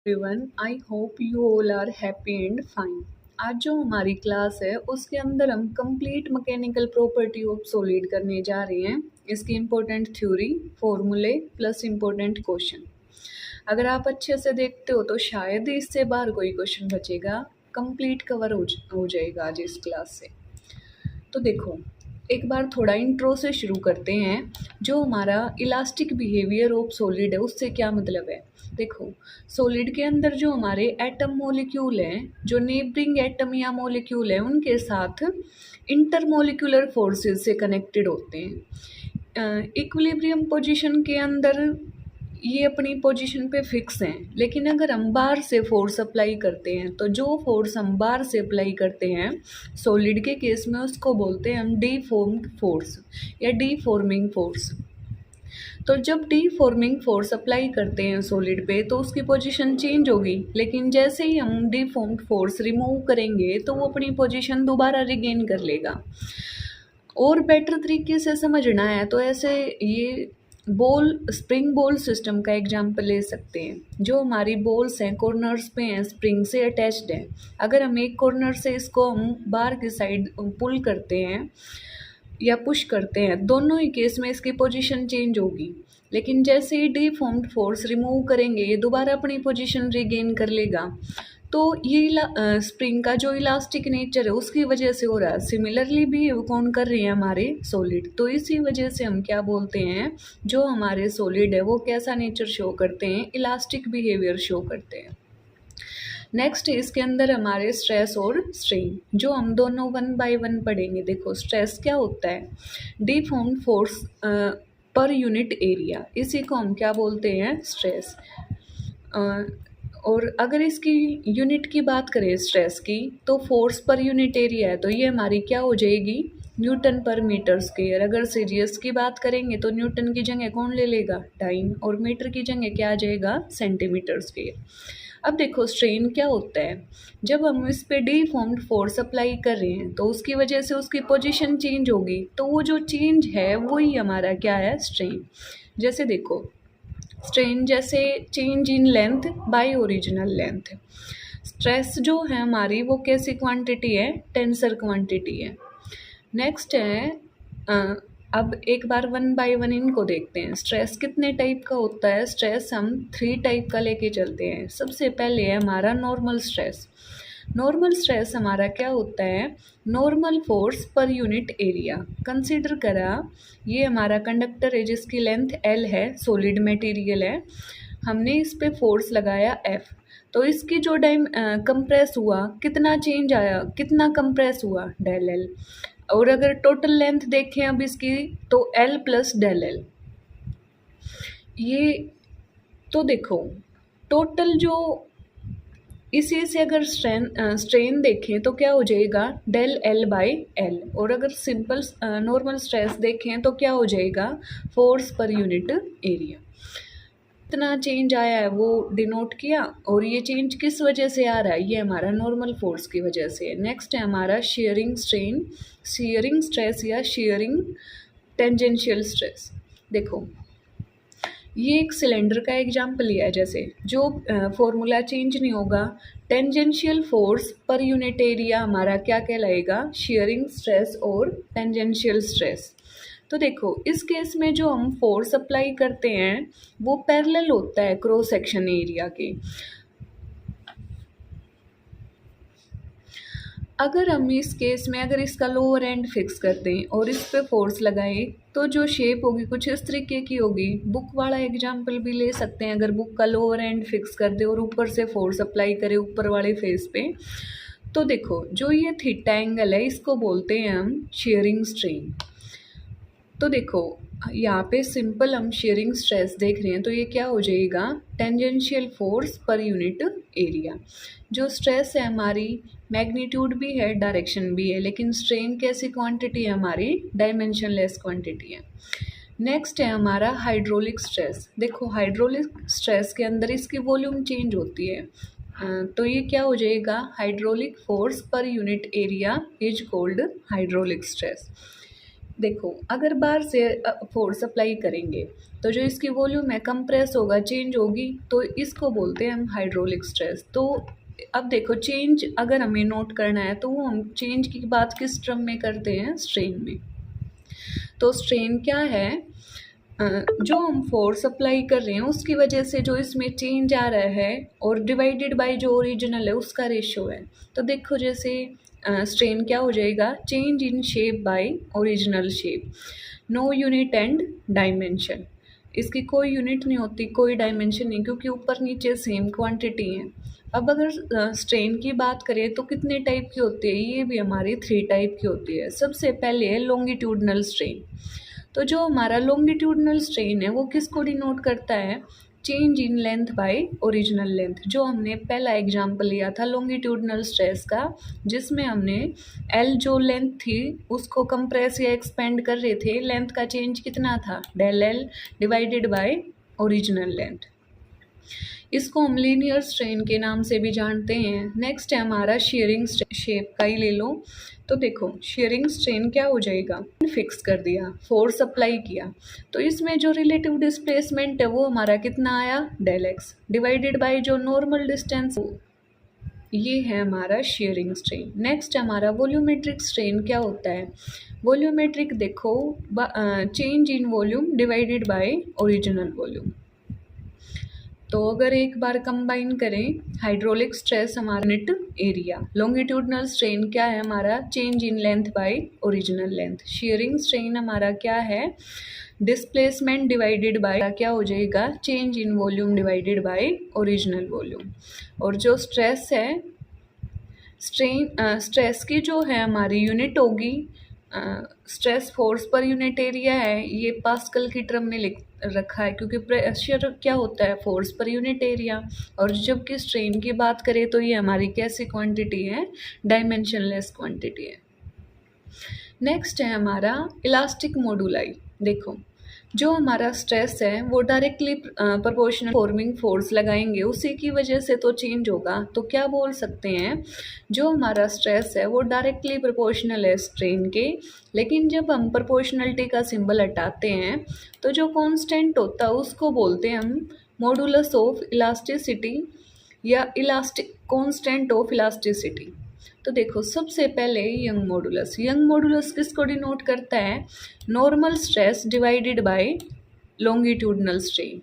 Everyone, I hope you all are happy and fine. आज जो हमारी क्लास है उसके अंदर हम complete mechanical property of solid करने जा रहे हैं। इसकी इम्पोर्टेंट थ्योरी, फॉर्मूले प्लस इम्पोर्टेंट क्वेश्चन। अगर आप अच्छे से देखते हो तो शायद इससे बाहर कोई क्वेश्चन बचेगा, कंप्लीट कवर हो जाएगा आज इस क्लास से। तो देखो, एक बार थोड़ा इंट्रो से शुरू करते हैं। जो हमारा इलास्टिक बिहेवियर ऑफ सॉलिड है उससे क्या मतलब है। देखो, सॉलिड के अंदर जो हमारे एटम मॉलिक्यूल हैं, जो नेबरिंग एटम या मॉलिक्यूल हैं, उनके साथ इंटरमॉलिक्यूलर फोर्सेस से कनेक्टेड होते हैं। इक्विलिब्रियम पोजीशन के अंदर ये अपनी पोजीशन पे फिक्स हैं, लेकिन अगर हम बाहर से फोर्स अप्लाई करते हैं तो जो फोर्स हम बाहर से अप्लाई करते हैं सॉलिड के केस में उसको बोलते हैं हम डीफॉर्म्ड फोर्स या डीफॉर्मिंग फोर्स। तो जब डीफॉर्मिंग फोर्स अप्लाई करते हैं सॉलिड पे तो उसकी पोजीशन चेंज होगी, लेकिन जैसे ही हम डीफॉर्म्ड फोर्स रिमूव करेंगे तो वो अपनी पोजीशन दोबारा रिगेन कर लेगा। और बेटर तरीके से समझना है तो ऐसे ये स्प्रिंग बॉल सिस्टम का एग्जाम्पल ले सकते हैं। जो हमारी बॉल्स हैं कॉर्नर्स पे हैं, स्प्रिंग से अटैच्ड हैं। अगर हम एक कॉर्नर से इसको हम बाहर की साइड पुल करते हैं या पुश करते हैं, दोनों ही केस में इसकी पोजीशन चेंज होगी, लेकिन जैसे ही डीफॉर्म्ड फोर्स रिमूव करेंगे ये दोबारा अपनी पोजीशन रिगेन कर लेगा। तो ये स्प्रिंग का जो इलास्टिक नेचर है उसकी वजह से हो रहा है। सिमिलरली भी कौन कर रही है हमारे सॉलिड। तो इसी वजह से हम क्या बोलते हैं, जो हमारे सॉलिड है वो कैसा नेचर शो करते हैं, इलास्टिक बिहेवियर शो करते हैं। नेक्स्ट इसके अंदर हमारे स्ट्रेस और स्ट्रेन, जो हम दोनों वन बाय वन पढ़ेंगे। देखो, स्ट्रेस क्या होता है, डीफॉर्म्ड फोर्स पर यूनिट एरिया, इसी को हम क्या बोलते हैं, स्ट्रेस। और अगर इसकी यूनिट की बात करें स्ट्रेस की, तो फोर्स पर यूनिट एरिया है तो ये हमारी क्या हो जाएगी, न्यूटन पर मीटर स्क्वायर। अगर सीरीज की बात करेंगे तो न्यूटन की जगह कौन ले लेगा, टाइम, और मीटर की जगह क्या आ जाएगा, सेंटीमीटर स्क्वायर। अब देखो, स्ट्रेन क्या होता है, जब हम इस पे डीफॉर्म्ड फोर्स अप्लाई कर रहे हैं तो उसकी वजह से उसकी पोजीशन चेंज होगी, तो वो जो चेंज है वही हमारा क्या है, स्ट्रेन। जैसे देखो, स्ट्रेन जैसे change in length bye original length. Stress जो है हमारी वो कैसी क्वांटिटी है, टेंसर क्वांटिटी है। नेक्स्ट है, अब एक बार वन बाय वन इनको देखते हैं। स्ट्रेस कितने टाइप का होता है, स्ट्रेस हम 3 टाइप का लेके चलते हैं। सबसे पहले है हमारा नॉर्मल स्ट्रेस। नॉर्मल स्ट्रेस हमारा क्या होता है, normal force per unit area. Consider करा ये हमारा कंडक्टर है जिसकी लेंथ L है, सॉलिड मटेरियल है, हमने इस पे फोर्स लगाया F, तो इसकी जो कंप्रेस हुआ, कितना चेंज आया, कितना कंप्रेस हुआ, डेल L। और अगर टोटल लेंथ देखें अब इसकी तो L प्लस डेल L। ये तो देखो, टोटल जो इसी से अगर स्ट्रेन देखें तो क्या हो जाएगा, डेल L बाई L। और अगर सिंपल नॉर्मल स्ट्रेस देखें तो क्या हो जाएगा, फोर्स पर यूनिट एरिया। इतना चेंज आया है वो डिनोट किया, और ये चेंज किस वजह से आ रहा है, ये हमारा नॉर्मल फोर्स की वजह से है। नेक्स्ट है हमारा शेयरिंग स्ट्रेन, शेयरिंग स्ट्रेस या शेयरिंग टेंजेंशियल स्ट्रेस। देखो, ये एक सिलेंडर का एग्जाम्पल लिया है, जैसे जो फॉर्मूला चेंज नहीं होगा, tangential force per unit area हमारा क्या कहलाएगा, शेयरिंग स्ट्रेस और टेंजेंशियल स्ट्रेस। तो देखो, इस केस में जो हम फोर्स अप्लाई करते हैं वो पैरेलल होता है क्रॉस सेक्शन एरिया के। अगर हम इस केस में अगर इसका लोअर एंड फिक्स कर दें और इस पे फोर्स लगाएं तो जो शेप होगी कुछ इस तरीके की होगी। बुक वाला एग्जाम्पल भी ले सकते हैं, अगर बुक का लोअर एंड फिक्स कर दे और ऊपर से फोर्स अप्लाई करे ऊपर वाले फेस पे, तो देखो जो ये थीटा एंगल है इसको बोलते हैं हम शेयरिंग स्ट्रेन। तो देखो, यहाँ पे सिंपल हम शेयरिंग स्ट्रेस देख रहे हैं तो ये क्या हो जाएगा, tangential force per unit area. जो स्ट्रेस है हमारी मैग्नीट्यूड भी है, डायरेक्शन भी है, लेकिन स्ट्रेन कैसी क्वांटिटी है हमारी, डायमेंशनलेस क्वांटिटी है। नेक्स्ट है हमारा हाइड्रोलिक स्ट्रेस। देखो, हाइड्रोलिक स्ट्रेस के अंदर इसकी वॉल्यूम चेंज होती है, तो ये क्या हो जाएगा, hydraulic force per unit area is called hydraulic stress. देखो अगर बाहर से फोर्स अप्लाई करेंगे तो जो इसकी वॉल्यूम है कंप्रेस होगा, चेंज होगी, तो इसको बोलते हैं हम हाइड्रोलिक स्ट्रेस। तो अब देखो चेंज अगर हमें नोट करना है तो वो हम चेंज की बात किस टर्म में करते हैं, स्ट्रेन में। तो स्ट्रेन क्या है, जो हम फोर्स अप्लाई कर रहे हैं उसकी वजह से जो इसमें चेंज आ रहा है और डिवाइडेड बाय जो ओरिजिनल है उसका रेशियो है। तो देखो जैसे स्ट्रेन क्या हो जाएगा, change in shape by original shape, no unit and dimension. इसकी कोई यूनिट नहीं होती, कोई डायमेंशन नहीं, क्योंकि ऊपर नीचे सेम क्वांटिटी है। अब अगर स्ट्रेन की बात करें तो कितने टाइप की होती है, ये भी हमारी 3 टाइप की होती है। सबसे पहले है लॉन्गिट्यूडनल स्ट्रेन। तो जो हमारा लॉन्गिट्यूडनल स्ट्रेन है वो किसको डिनोट करता है, change in length bye original length. जो हमने पहला एग्जांपल लिया था लॉन्गिट्यूडनल स्ट्रेस का, जिसमें हमने एल जो लेंथ थी उसको कंप्रेस या एक्सपेंड कर रहे थे, लेंथ का चेंज कितना था, del l divided by original length. इसको हम लीनियर स्ट्रेन के नाम से भी जानते हैं। नेक्स्ट है हमारा शेयरिंग शेप का ही ले लो। तो देखो शेयरिंग स्ट्रेन क्या हो जाएगा, फिक्स कर दिया, फोर्स अप्लाई किया, तो इसमें जो रिलेटिव डिस्प्लेसमेंट है वो हमारा कितना आया, डेल एक्स डिवाइडेड बाय जो नॉर्मल डिस्टेंस, ये है हमारा शेयरिंग स्ट्रेन। नेक्स्ट हमारा वॉल्यूमेट्रिक स्ट्रेन क्या होता है, वॉल्यूमेट्रिक देखो change in volume divided by original volume. तो अगर एक बार कंबाइन करें, हाइड्रोलिक स्ट्रेस हमारा यूनिट एरिया, लॉन्गिट्यूडनल स्ट्रेन क्या है हमारा, change in length bye original length, sharing strain हमारा क्या है, डिस्प्लेसमेंट डिवाइडेड बाय क्या हो जाएगा, change in volume divided by original volume. और जो स्ट्रेस है, स्ट्रेस की जो है हमारी यूनिट होगी, stress force per unit area है, ये पास्कल की टर्म में लिख रखा है, क्योंकि प्रेशर क्या होता है, फोर्स पर यूनिट एरिया। और जबकि स्ट्रेन की बात करें तो ये हमारी कैसी क्वांटिटी है, डायमेंशनलेस क्वांटिटी है। नेक्स्ट है हमारा इलास्टिक मोडुलाई। देखो जो हमारा स्ट्रेस है वो डायरेक्टली प्रोपोर्शनल फॉर्मिंग फोर्स लगाएंगे, उसी की वजह से तो चेंज होगा। तो क्या बोल सकते हैं, जो हमारा स्ट्रेस है वो डायरेक्टली प्रोपोर्शनल है स्ट्रेन के, लेकिन जब हम प्रोपोर्शनलिटी का सिंबल हटाते हैं तो जो कांस्टेंट होता है उसको बोलते हैं हम मॉडुलस ऑफ इलास्टिसिटी या इलास्टिक कांस्टेंट ऑफ इलास्टिसिटी। तो देखो सबसे पहले यंग मॉडुलस, यंग मॉडुलस किसको डिनोट करता है, normal stress divided by longitudinal strain.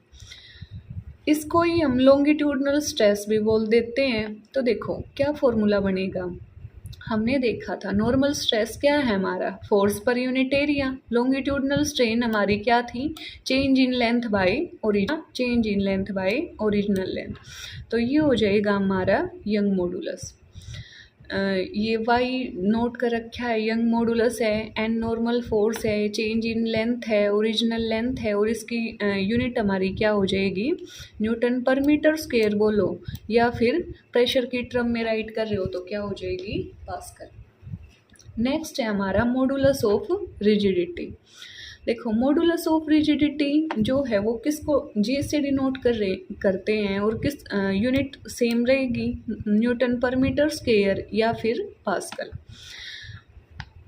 इसको ही हम लॉन्गिट्यूडनल स्ट्रेस भी बोल देते हैं। तो देखो क्या फॉर्मूला बनेगा, हमने देखा था नॉर्मल स्ट्रेस क्या है हमारा, force per unit area, longitudinal strain हमारी क्या थी, change in length bye original, change in length bye original length. तो ये हो जाएगा हमारा यंग मॉडुलस। ये वाई नोट कर रखा है, यंग मॉडुलस है, एन नॉर्मल फोर्स है, चेंज इन लेंथ है, ओरिजिनल लेंथ है, और इसकी यूनिट हमारी क्या हो जाएगी, न्यूटन पर मीटर स्क्वायर बोलो, या फिर प्रेशर की टर्म में राइट कर रहे हो तो क्या हो जाएगी, पास्कल। नेक्स्ट है हमारा मॉडुलस ऑफ रिजिडिटी। देखो मॉडुलस ऑफ रिजिडिटी जो है वो किसको जी से डिनोट करते हैं, और किस यूनिट सेम रहेगी, न्यूटन पर मीटर स्क्वायर या फिर पास्कल।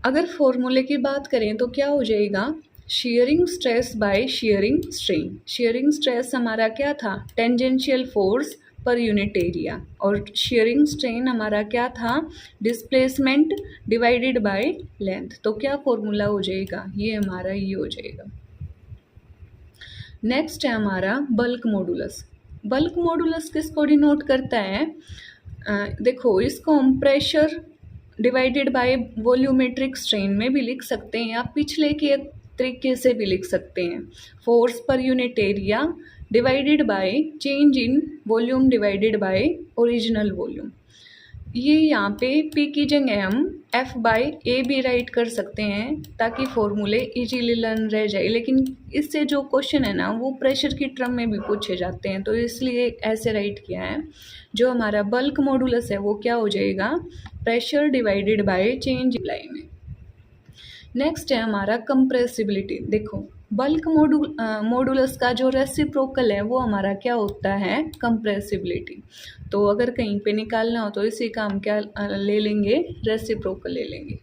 अगर फॉर्मूले की बात करें तो क्या हो जाएगा, sharing stress by sharing strain. Sharing stress हमारा क्या था, tangential force per unit area, और शेयरिंग स्ट्रेन हमारा क्या था, डिस्प्लेसमेंट डिवाइडेड बाय लेंथ। तो क्या फॉर्मूला हो जाएगा, ये हमारा ये हो जाएगा। नेक्स्ट है हमारा बल्क मॉडुलस। बल्क मॉडुलस किसको डिनोट करता है, देखो इसको हम pressure divided by volumetric strain में भी लिख सकते हैं, या पिछले के तरीके से भी लिख सकते हैं, force per unit area divided by change in volume divided by original volume. ये यहाँ पे P की जगह हम F बाई ए भी राइट कर सकते हैं, ताकि फॉर्मूले इजीली लर्न रह जाए। लेकिन इससे जो क्वेश्चन है ना वो प्रेशर की टर्म में भी पूछे जाते हैं, तो इसलिए ऐसे राइट किया है। जो हमारा बल्क मॉडुलस है वो क्या हो जाएगा, pressure divided by change apply में। नेक्स्ट है हमारा कंप्रेसिबिलिटी। देखो बल्क मॉडुलस का जो रेसिप्रोकल है वो हमारा क्या होता है, कंप्रेसिबिलिटी। तो अगर कहीं पे निकालना हो तो इसी का हम क्या ले लेंगे, रेसिप्रोकल ले लेंगे।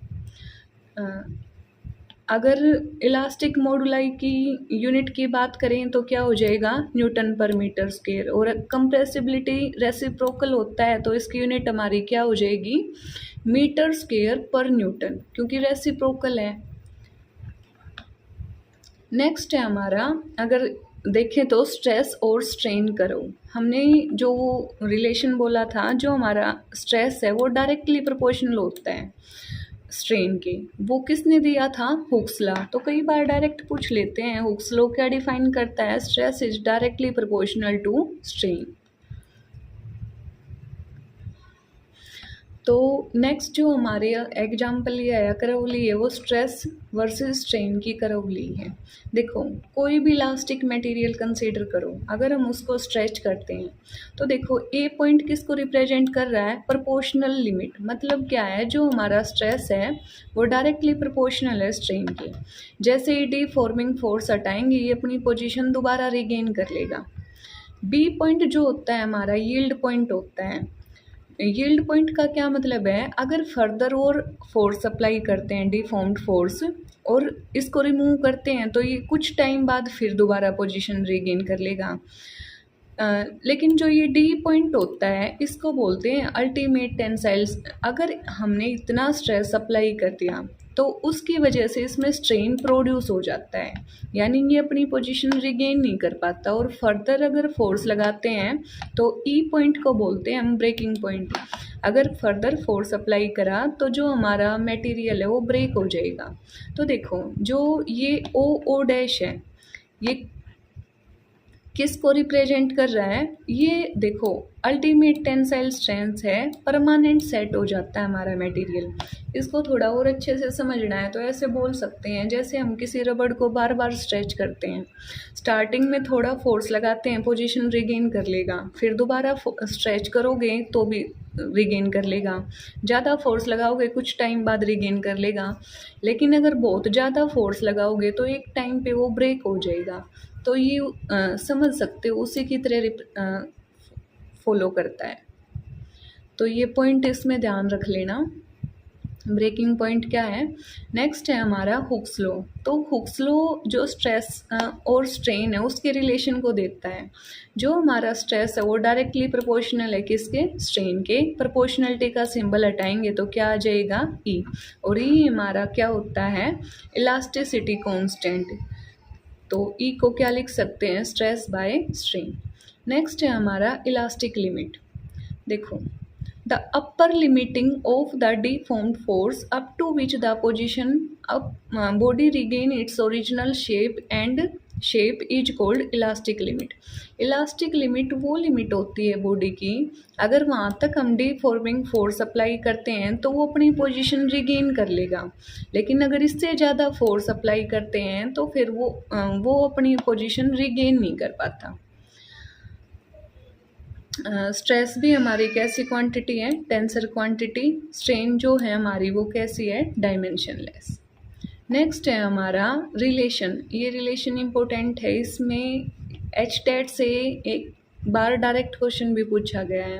अगर इलास्टिक मोडुलाई की यूनिट की बात करें तो क्या हो जाएगा, न्यूटन पर मीटर स्क्वायर। और कंप्रेसिबिलिटी रेसिप्रोकल होता है तो इसकी यूनिट हमारी क्या हो जाएगी, मीटर स्क्वायर पर न्यूटन, क्योंकि रेसिप्रोकल है। नेक्स्ट है हमारा, अगर देखें तो स्ट्रेस और स्ट्रेन करो। हमने जो रिलेशन बोला था, जो हमारा स्ट्रेस है वो डायरेक्टली प्रोपोर्शनल होता है स्ट्रेन के, वो किसने दिया था, हुक्स लॉ। तो कई बार डायरेक्ट पूछ लेते हैं, हुक्स लॉ क्या डिफाइन करता है, stress is directly proportional to strain. तो नेक्स्ट जो हमारे एग्जाम्पल ये आया करवली है, वो स्ट्रेस वर्सेस स्ट्रेन की करवली है। देखो, कोई भी इलास्टिक मटेरियल कंसीडर करो, अगर हम उसको स्ट्रेच करते हैं तो देखो ए पॉइंट किसको रिप्रेजेंट कर रहा है, प्रोपोर्शनल लिमिट। मतलब क्या है, जो हमारा स्ट्रेस है वो डायरेक्टली प्रोपोर्शनल है स्ट्रेन के। जैसे ही डी फॉर्मिंग फोर्स हटाएंगे ये अपनी पोजीशन दोबारा रिगेन कर लेगा। बी पॉइंट जो होता है हमारा यील्ड पॉइंट होता है। यील्ड पॉइंट का क्या मतलब है, अगर फर्दर और फोर्स अप्लाई करते हैं, डिफॉर्म्ड फोर्स, और इसको रिमूव करते हैं तो ये कुछ टाइम बाद फिर दोबारा पोजीशन रीगेन कर लेगा। लेकिन जो ये डी पॉइंट होता है इसको बोलते हैं अल्टीमेट टेंसाइल्स। अगर हमने इतना स्ट्रेस अप्लाई कर दिया तो उसकी वजह से इसमें स्ट्रेन प्रोड्यूस हो जाता है, यानी ये अपनी पोजीशन रिगेन नहीं कर पाता, और फर्दर अगर फोर्स लगाते हैं तो ई पॉइंट को बोलते हैं हम ब्रेकिंग पॉइंट। अगर फर्दर फोर्स अप्लाई करा तो जो हमारा मटेरियल है वो ब्रेक हो जाएगा। तो देखो, जो ये ओ डैश है, ये किसको रिप्रेजेंट कर रहा है, ये देखो अल्टीमेट टेंसाइल स्ट्रेंथ है, परमानेंट सेट हो जाता है हमारा मटेरियल। इसको थोड़ा और अच्छे से समझना है तो ऐसे बोल सकते हैं, जैसे हम किसी रबड़ को बार बार स्ट्रेच करते हैं, स्टार्टिंग में थोड़ा फोर्स लगाते हैं, पोजीशन रिगेन कर लेगा, फिर दोबारा स्ट्रेच करोगे तो भी रिगेन कर लेगा, ज़्यादा फोर्स लगाओगे कुछ टाइम बाद रिगेन कर लेगा। लेकिन अगर बहुत ज़्यादा फोर्स लगाओगे तो एक टाइम पे वो ब्रेक हो जाएगा। तो ये समझ सकते हो उसी की तरह फॉलो करता है। तो ये पॉइंट इसमें ध्यान रख लेना। ब्रेकिंग पॉइंट क्या है, नेक्स्ट है हमारा हुक्स लॉ। तो हुक्स लॉ जो स्ट्रेस और स्ट्रेन है उसके रिलेशन को देता है। जो हमारा स्ट्रेस है वो डायरेक्टली प्रोपोर्शनल है किसके, स्ट्रेन के। प्रोपोर्शनलिटी का सिंबल हटाएंगे तो क्या आ जाएगा, ई। और ई हमारा क्या होता है, इलास्टिसिटी कांस्टेंट। तो ई को क्या लिख सकते हैं, स्ट्रेस बाय स्ट्रेन। नेक्स्ट है हमारा इलास्टिक लिमिट। देखो, the upper limiting of the deformed force up to which the position of body regain its original shape is called elastic limit. Elastic limit वो लिमिट होती है body की, अगर वहाँ तक हम डिफॉर्मिंग फोर्स अप्लाई करते हैं तो वो अपनी पोजीशन रिगेन कर लेगा। लेकिन अगर इससे ज़्यादा फोर्स अप्लाई करते हैं तो फिर वो अपनी पोजीशन रिगेन नहीं कर पाता। स्ट्रेस भी हमारी कैसी क्वांटिटी है, टेंसर क्वांटिटी। स्ट्रेन जो है हमारी वो कैसी है, डायमेंशनलेस। नेक्स्ट है हमारा रिलेशन। ये रिलेशन इम्पोर्टेंट है, इसमें एचटेट से एक बार डायरेक्ट क्वेश्चन भी पूछा गया है।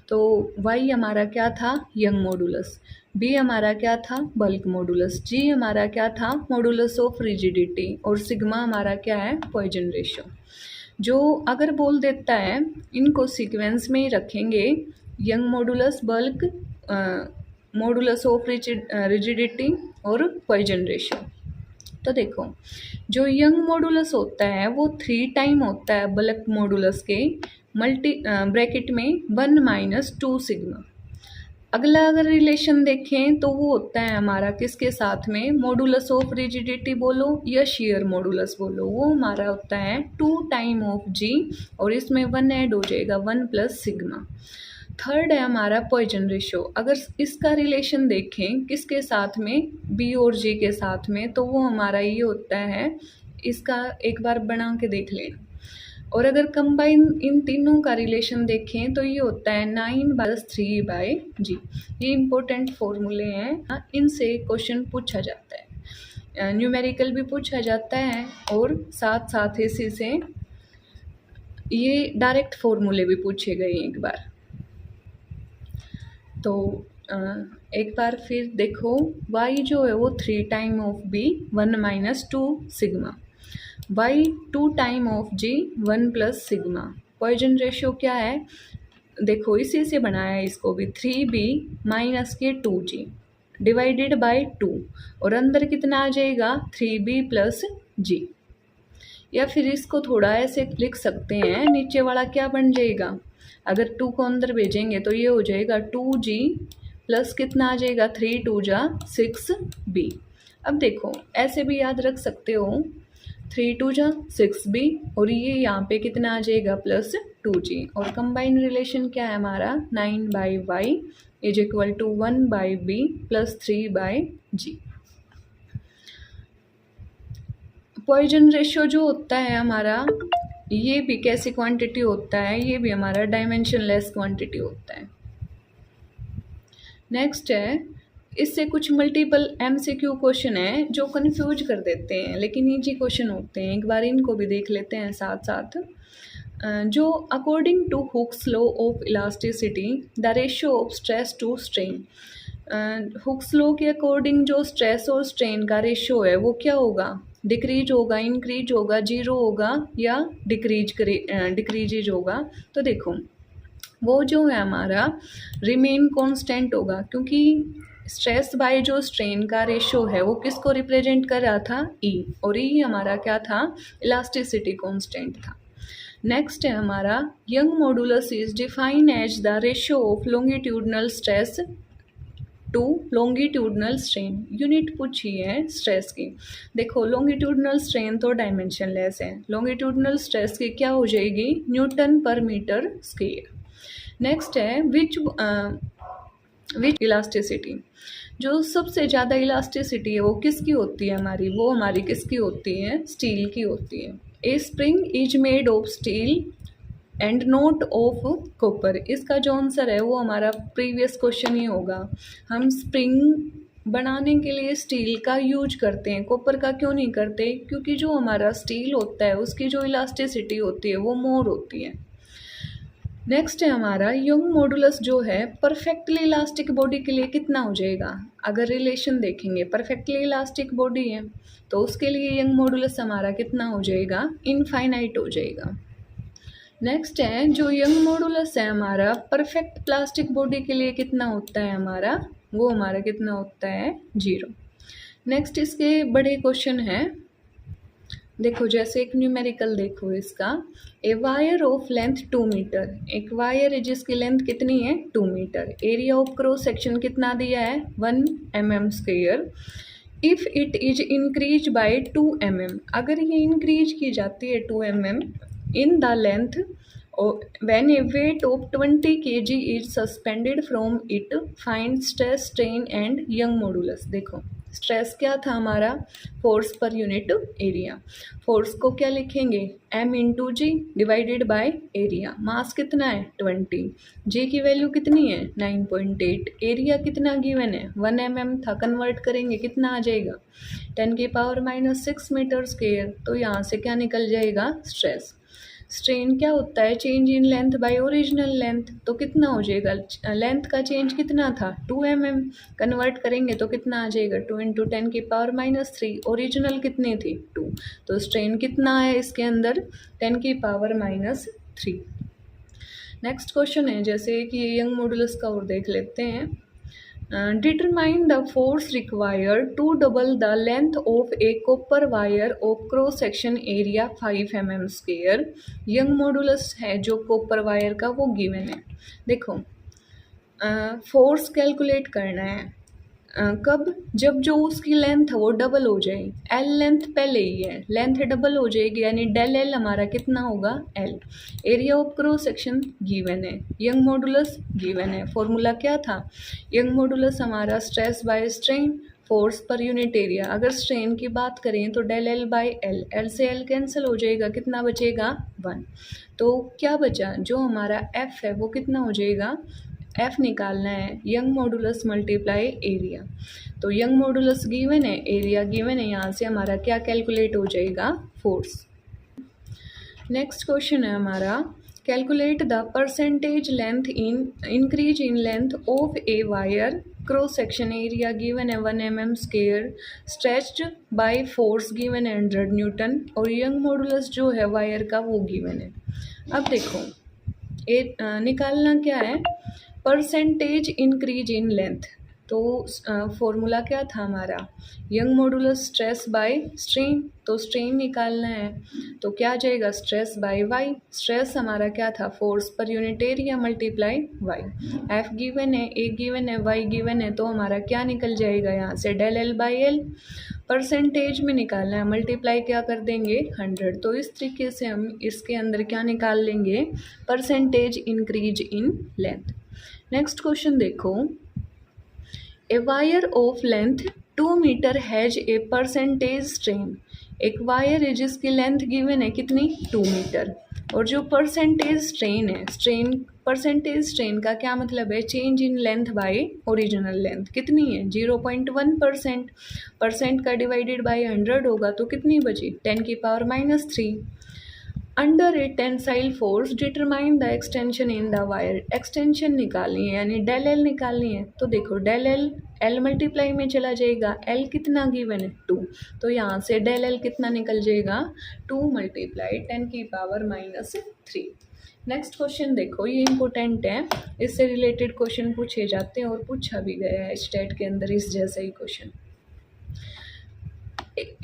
तो वाई हमारा क्या था, यंग मॉडुलस। बी हमारा क्या था, बल्क मॉडुलस। जी हमारा क्या था, मॉडुलस ऑफ रिजिडिटी। और सिग्मा हमारा क्या है, पॉइजन रेशियो। जो अगर बोल देता है इनको सीक्वेंस में ही रखेंगे, young modulus, bulk, modulus of rigidity और पॉइजन रेशियो। तो देखो, जो यंग मॉडुलस होता है वो 3 टाइम होता है बल्क मॉडुलस के, ब्रैकेट में 1 - 2 सिग्मा। अगला अगर रिलेशन देखें तो वो होता है हमारा किसके साथ में, मॉडुलस ऑफ रिजिडिटी बोलो या शेयर मॉडुलस बोलो, वो हमारा होता है 2 टाइम ऑफ जी, और इसमें 1 ऐड हो जाएगा, 1 + सिग्मा। थर्ड है हमारा पॉइजन रेशियो। अगर इसका रिलेशन देखें किसके साथ में, बी और जी के साथ में, तो वो हमारा ये होता है, इसका एक बार बना के देख लेना। और अगर कंबाइन इन तीनों का रिलेशन देखें तो ये होता है 9/3/g। ये इम्पोर्टेंट फॉर्मूले हैं, इनसे क्वेश्चन पूछा जाता है, न्यूमेरिकल भी पूछा जाता है, और साथ साथ इसी से ये डायरेक्ट फॉर्मूले भी पूछे गए एक बार। तो एक बार फिर देखो, y जो है वो 3 time of b 1 minus 2 sigma, y 2 time of g 1 plus sigma. Poisson ratio क्या है, देखो इसी से बनाया है इसको भी, 3b माइनस के 2g डिवाइडेड बाय 2, और अंदर कितना आ जाएगा 3b प्लस g। या फिर इसको थोड़ा ऐसे लिख सकते हैं, नीचे वाला क्या बन जाएगा, अगर 2 को अंदर भेजेंगे तो ये हो जाएगा 2g प्लस कितना आ जाएगा 3 2 जा 6b। अब देखो ऐसे भी याद रख सकते हो, 3 2 जा 6b, और ये यहाँ पे कितना आ जाएगा प्लस 2g, और कंबाइंड रिलेशन क्या है हमारा 9/y is equal to 1/b plus 3/g। Poisson ratio जो होता है हमारा, ये भी कैसी क्वांटिटी होता है, ये भी हमारा डायमेंशनलेस क्वांटिटी होता है। नेक्स्ट है, इससे कुछ मल्टीपल एमसीक्यू क्वेश्चन है जो कंफ्यूज कर देते हैं, लेकिन इजी क्वेश्चन होते हैं, एक बार इनको भी देख लेते हैं साथ साथ। जो according to Hooke's law of elasticity the ratio of stress to strain, Hooke's law के अकॉर्डिंग जो स्ट्रेस और स्ट्रेन का रेशियो है वो क्या होगा, डिक्रीज होगा, इंक्रीज होगा, जीरो होगा, या डिक्रीज होगा। तो देखो वो जो है हमारा रिमेन कांस्टेंट होगा, क्योंकि स्ट्रेस बाय जो स्ट्रेन का रेशियो है वो किसको रिप्रेजेंट कर रहा था, ई, और ई हमारा क्या था, इलास्टिसिटी कांस्टेंट था। नेक्स्ट है हमारा young modulus is define as the ratio of longitudinal stress to longitudinal strain. Unit पूछी है स्ट्रेस की, देखो लॉन्गिट्यूडनल स्ट्रेन तो डायमेंशनलेस है, लॉन्गिट्यूडनल स्ट्रेस की क्या हो जाएगी, न्यूटन पर मीटर स्क्वायर। नेक्स्ट है विच इलास्टिसिटी, जो सबसे ज़्यादा इलास्टिसिटी है वो किसकी होती है हमारी, वो हमारी किसकी होती है, स्टील की होती है। ए spring is made of steel and not of copper, इसका जो आंसर है वो हमारा प्रीवियस क्वेश्चन ही होगा। हम स्प्रिंग बनाने के लिए स्टील का यूज करते हैं, कॉपर का क्यों नहीं करते, क्योंकि जो हमारा स्टील होता है उसकी जो इलास्टिसिटी होती है वो मोर होती है। नेक्स्ट है हमारा यंग मॉडुलस जो है परफेक्टली इलास्टिक बॉडी के लिए कितना हो जाएगा, अगर रिलेशन देखेंगे परफेक्टली इलास्टिक बॉडी है तो उसके लिए यंग मॉडुलस हमारा कितना हो जाएगा, इनफाइनाइट हो जाएगा। नेक्स्ट है जो यंग मॉडुलस है हमारा परफेक्ट प्लास्टिक बॉडी के लिए कितना होता है हमारा, वो हमारा कितना होता है 0। नेक्स्ट इसके बड़े क्वेश्चन हैं, देखो जैसे एक न्यूमेरिकल देखो इसका, ए वायर ऑफ लेंथ 2 मीटर, एक वायर है जिसकी लेंथ कितनी है 2 मीटर, एरिया ऑफ क्रॉस सेक्शन कितना दिया है 1 mm square, if it is increase by 2 mm, अगर ये इंक्रीज की जाती है 2 mm in the length when a weight of 20 kg is suspended from it, find stress strain and young modulus। देखो stress क्या था हमारा, force per unit area, force को क्या लिखेंगे m into g divided by area, mass कितना है 20, जी की वैल्यू कितनी है 9.8, एरिया कितना गिवन है 1 mm था, कन्वर्ट करेंगे कितना आ जाएगा 10⁻⁻6 मीटर स्क्वायर, तो यहाँ से क्या निकल जाएगा स्ट्रेस। स्ट्रेन क्या होता है, change in length bye original length, तो कितना हो जाएगा, लेंथ का चेंज कितना था 2 mm, कन्वर्ट करेंगे तो कितना आ जाएगा 2 इंटू 10⁻3, ओरिजिनल कितनी थी 2, तो स्ट्रेन कितना है इसके अंदर 10⁻3। नेक्स्ट क्वेश्चन है जैसे कि यंग मॉडुलस का और देख लेते हैं, determine the force required to double the length of a copper wire of cross section area 5 mm square, young modulus है जो कॉपर वायर का वो गिवन है। देखो फोर्स कैलकुलेट करना है कब, जब जो उसकी लेंथ है वो डबल हो जाए, एल लेंथ पहले ही है, लेंथ डबल हो जाएगी यानी डेल एल हमारा कितना होगा L, area of cross section given है, यंग मॉडुलस गिवन है, फॉर्मूला क्या था, यंग मॉडुलस हमारा stress by strain force per unit area, अगर स्ट्रेन की बात करें तो del L by L, L से एल कैंसिल हो जाएगा, कितना बचेगा 1, तो क्या बचा जो हमारा एफ है वो कितना हो जाएगा, एफ निकालना है यंग मॉडुलस मल्टीप्लाई एरिया, तो यंग मॉडुलस गिवन है, एरिया गिवन है, यहाँ से हमारा क्या कैलकुलेट हो जाएगा फोर्स। नेक्स्ट क्वेश्चन है हमारा Calculate the percentage length in increase in length of a wire cross section area given a 1 mm square stretched by force given 100 Newton और यंग मॉडुलस जो है वायर का वो गिवन है। अब देखो निकालना क्या है, परसेंटेज इंक्रीज इन लेंथ। तो फॉर्मूला क्या था हमारा, young modulus stress by strain, तो स्ट्रेन निकालना है तो क्या आ जाएगा स्ट्रेस बाय वाई। स्ट्रेस हमारा क्या था, force per unit area multiply Y. F given है, ए गिवन है, वाई गिवन है, तो हमारा क्या निकल जाएगा यहाँ से del L by L. Percentage में निकालना है, मल्टीप्लाई क्या कर देंगे 100। तो इस तरीके से हम इसके अंदर क्या निकाल लेंगे, percentage increase in length. Next question देखो, a wire of length 2 metre has a percentage strain. एक वायर है जिसकी लेंथ गिवन है कितनी 2 मीटर, और जो परसेंटेज स्ट्रेन है, स्ट्रेन परसेंटेज स्ट्रेन का क्या मतलब है, change in length bye original length कितनी है 0.1%। परसेंट का डिवाइडेड बाय 100 होगा तो कितनी बची 10⁻³ under A tensile force determine the extension in the wire. Extension निकालनी है यानी डेल एल निकालनी है। तो देखो डेल एल एल मल्टीप्लाई में चला जाएगा, एल कितना गिवन है 2, तो यहाँ से डेल एल कितना निकल जाएगा 2 × 10⁻³ नेक्स्ट क्वेश्चन देखो, ये इंपॉर्टेंट है, इससे रिलेटेड क्वेश्चन पूछे जाते हैं और पूछा भी गया है स्टेट के अंदर इस जैसा ही question.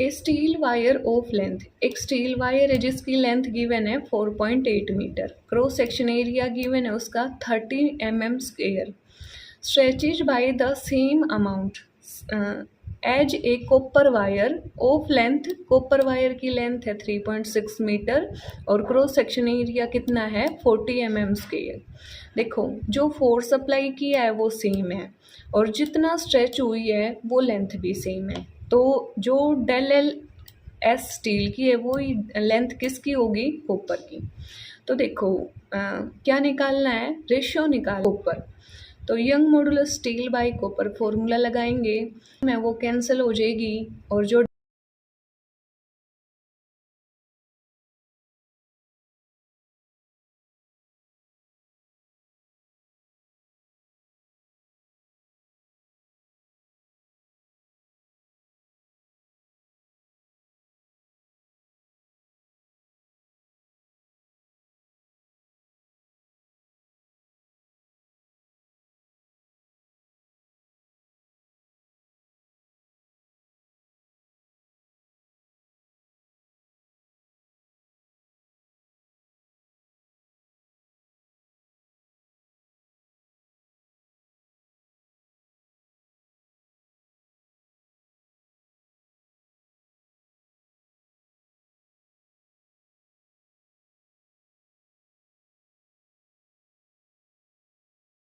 A steel wire of length, एक स्टील वायर है जिसकी लेंथ गिवन है 4.8 metre, cross section area given है उसका 30 mm square, stretches by the same amount as a copper wire of length. Copper wire की लेंथ है 3.6 metre और cross section area कितना है 40 mm स्क्वायर। देखो जो फोर्स अप्लाई किया है वो सेम है और जितना स्ट्रेच हुई है वो लेंथ भी सेम है, तो जो डेल एल एस स्टील की है वो लेंथ किसकी होगी कॉपर की। तो देखो क्या निकालना है, रेशियो निकाल कॉपर, तो young modulus steel bye copper formula लगाएंगे में वो कैंसिल हो जाएगी और जो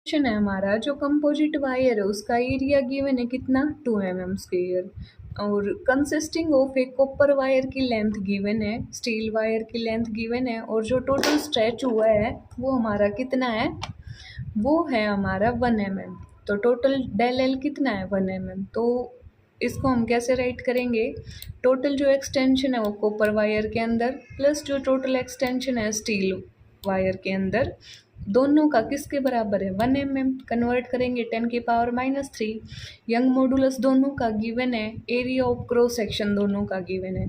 क्वेश्चन है हमारा, जो कंपोजिट वायर है उसका एरिया गिवन है कितना 2 mm स्क्वायर और कंसिस्टिंग ऑफ एक कॉपर वायर की लेंथ गिवन है, स्टील वायर की लेंथ गिवन है और जो टोटल स्ट्रेच हुआ है वो हमारा कितना है, वो है हमारा 1 mm। तो टोटल डेल एल कितना है 1 mm। तो इसको हम कैसे राइट करेंगे, टोटल जो एक्सटेंशन है वो कॉपर वायर के अंदर प्लस जो टोटल एक्सटेंशन है स्टील वायर के अंदर, दोनों का किसके बराबर है 1 mm। कन्वर्ट करेंगे 10⁻³ यंग मॉडुलस दोनों का गिवन है, एरिया ऑफ क्रॉस सेक्शन दोनों का गिवन है।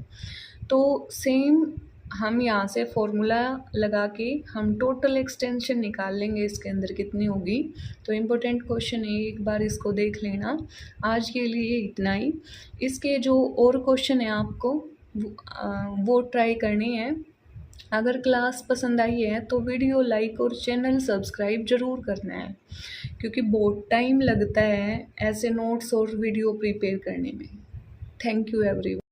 तो सेम हम यहाँ से फॉर्मूला लगा के हम टोटल एक्सटेंशन निकाल लेंगे इसके अंदर कितनी होगी। तो इम्पोर्टेंट क्वेश्चन है, एक बार इसको देख लेना। आज के लिए इतना ही, इसके जो और क्वेश्चन है आपको वो ट्राई करनी है। अगर क्लास पसंद आई है तो वीडियो लाइक और चैनल सब्सक्राइब ज़रूर करना है, क्योंकि बहुत टाइम लगता है ऐसे नोट्स और वीडियो प्रिपेयर करने में। Thank you everyone.